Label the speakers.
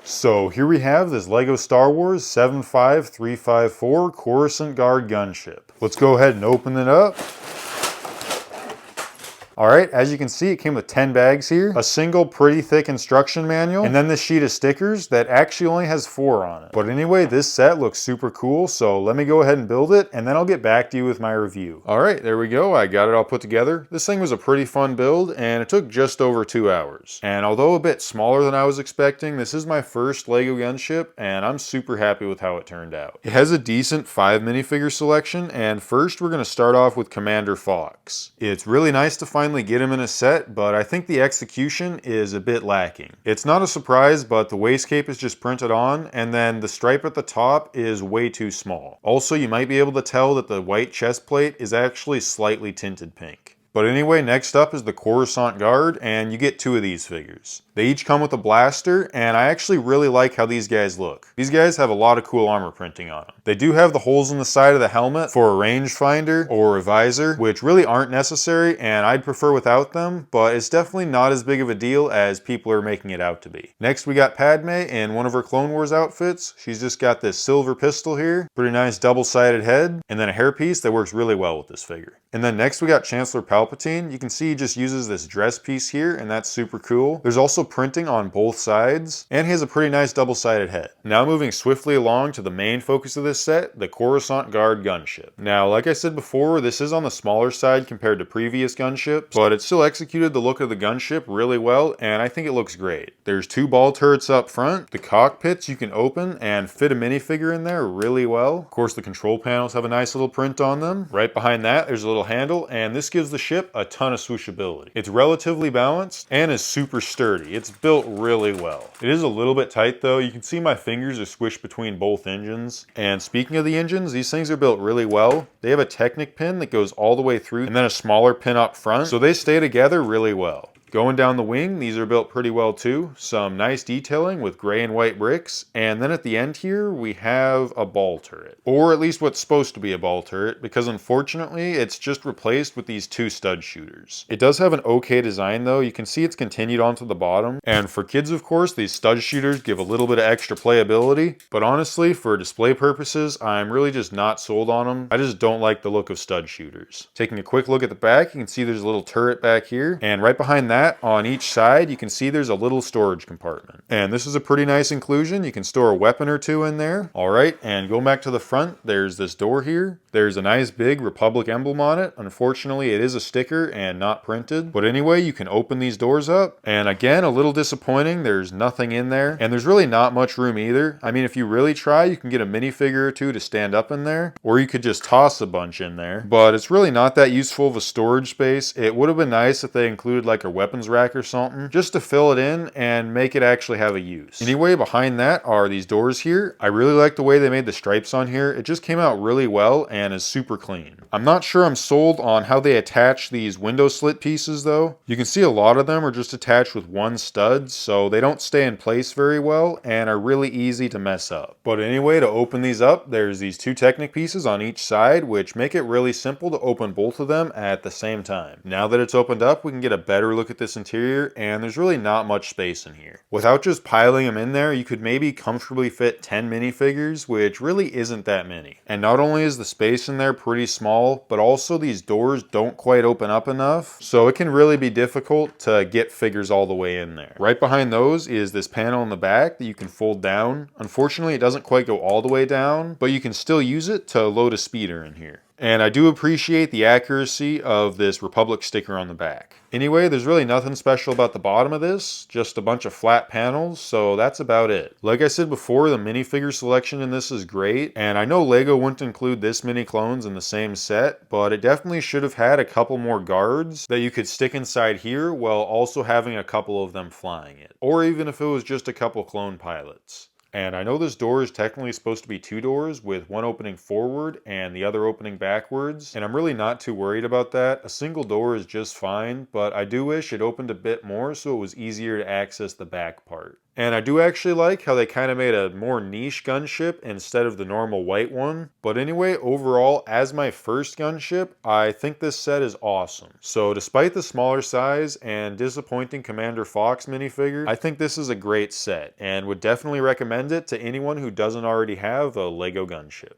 Speaker 1: So here we have this LEGO Star Wars 75354 Coruscant Guard gunship. Let's go ahead and open it up. Alright, as you can see, it came with 10 bags here, a single pretty thick instruction manual, and then this sheet of stickers that actually only has 4 on it. But anyway, this set looks super cool, so let me go ahead and build it, and then I'll get back to you with my review. Alright, there we go, I got it all put together. This thing was a pretty fun build, and it took just over 2 hours. And although a bit smaller than I was expecting, this is my first LEGO gunship, and I'm super happy with how it turned out. It has a decent 5 minifigure selection, and first we're going to start off with Commander Fox. It's really nice to finally get him in a set, but I think the execution is a bit lacking. It's not a surprise, but the waistcape is just printed on, and then the stripe at the top is way too small. Also, you might be able to tell that the white chest plate is actually slightly tinted pink. But anyway, next up is the Coruscant Guard, and you get 2 of these figures. They each come with a blaster, and I actually really like how these guys look. These guys have a lot of cool armor printing on them. They do have the holes in the side of the helmet for a rangefinder or a visor, which really aren't necessary, and I'd prefer without them, but it's definitely not as big of a deal as people are making it out to be. Next we got Padme in one of her Clone Wars outfits. She's just got this silver pistol here, pretty nice double-sided head, and then a hairpiece that works really well with this figure. And then next we got Chancellor Palpatine. You can see he just uses this dress piece here, and that's super cool. There's also printing on both sides, and he has a pretty nice double-sided head. Now moving swiftly along to the main focus of this set, the Coruscant Guard gunship. Now, like I said before, this is on the smaller side compared to previous gunships, but it still executed the look of the gunship really well, and I think it looks great. There's 2 ball turrets up front. The cockpits you can open and fit a minifigure in there really well. Of course, the control panels have a nice little print on them. Right behind that, there's a little handle, and this gives the ship a ton of swooshability. It's relatively balanced and is super sturdy. It's built really well. It is a little bit tight though. You can see my fingers are squished between both engines. And speaking of the engines, these things are built really well. They have a Technic pin that goes all the way through and then a smaller pin up front, so they stay together really well. Going down the wing, these are built pretty well too. Some nice detailing with gray and white bricks. And then at the end here, we have a ball turret. Or at least what's supposed to be a ball turret, because unfortunately, it's just replaced with these 2 stud shooters. It does have an okay design though. You can see it's continued onto the bottom. And for kids, of course, these stud shooters give a little bit of extra playability. But honestly, for display purposes, I'm really just not sold on them. I just don't like the look of stud shooters. Taking a quick look at the back, you can see there's a little turret back here. And right behind that, on each side, you can see there's a little storage compartment. And this is a pretty nice inclusion. You can store a weapon or 2 in there. Alright, and going back to the front, there's this door here. There's a nice big Republic emblem on it. Unfortunately, it is a sticker and not printed. But anyway, you can open these doors up. And again, a little disappointing. There's nothing in there. And there's really not much room either. I mean, if you really try, you can get a minifigure or 2 to stand up in there. Or you could just toss a bunch in there. But it's really not that useful of a storage space. It would have been nice if they included like a weapons rack or something, just to fill it in and make it actually have a use. Anyway, behind that are these doors here. I really like the way they made the stripes on here. It just came out really well and is super clean. I'm not sure I'm sold on how they attach these window slit pieces though. You can see a lot of them are just attached with 1 stud, so they don't stay in place very well and are really easy to mess up. But anyway, to open these up, there's these 2 Technic pieces on each side, which make it really simple to open both of them at the same time. Now that it's opened up, we can get a better look at this interior, and there's really not much space in here. Without just piling them in there, you could maybe comfortably fit 10 minifigures, which really isn't that many. And not only is the space in there pretty small, but also these doors don't quite open up enough, so it can really be difficult to get figures all the way in there. Right behind those is this panel in the back that you can fold down. Unfortunately, it doesn't quite go all the way down, but you can still use it to load a speeder in here. And I do appreciate the accuracy of this Republic sticker on the back. Anyway, there's really nothing special about the bottom of this, just a bunch of flat panels, so that's about it. Like I said before, the minifigure selection in this is great, and I know LEGO wouldn't include this many clones in the same set, but it definitely should have had a couple more guards that you could stick inside here while also having a couple of them flying it. Or even if it was just a couple clone pilots. And I know this door is technically supposed to be 2 doors with one opening forward and the other opening backwards. And I'm really not too worried about that. A single door is just fine, but I do wish it opened a bit more so it was easier to access the back part. And I do actually like how they kind of made a more niche gunship instead of the normal white one. But anyway, overall, as my first gunship, I think this set is awesome. So despite the smaller size and disappointing Commander Fox minifigure, I think this is a great set and would definitely recommend it to anyone who doesn't already have a LEGO gunship.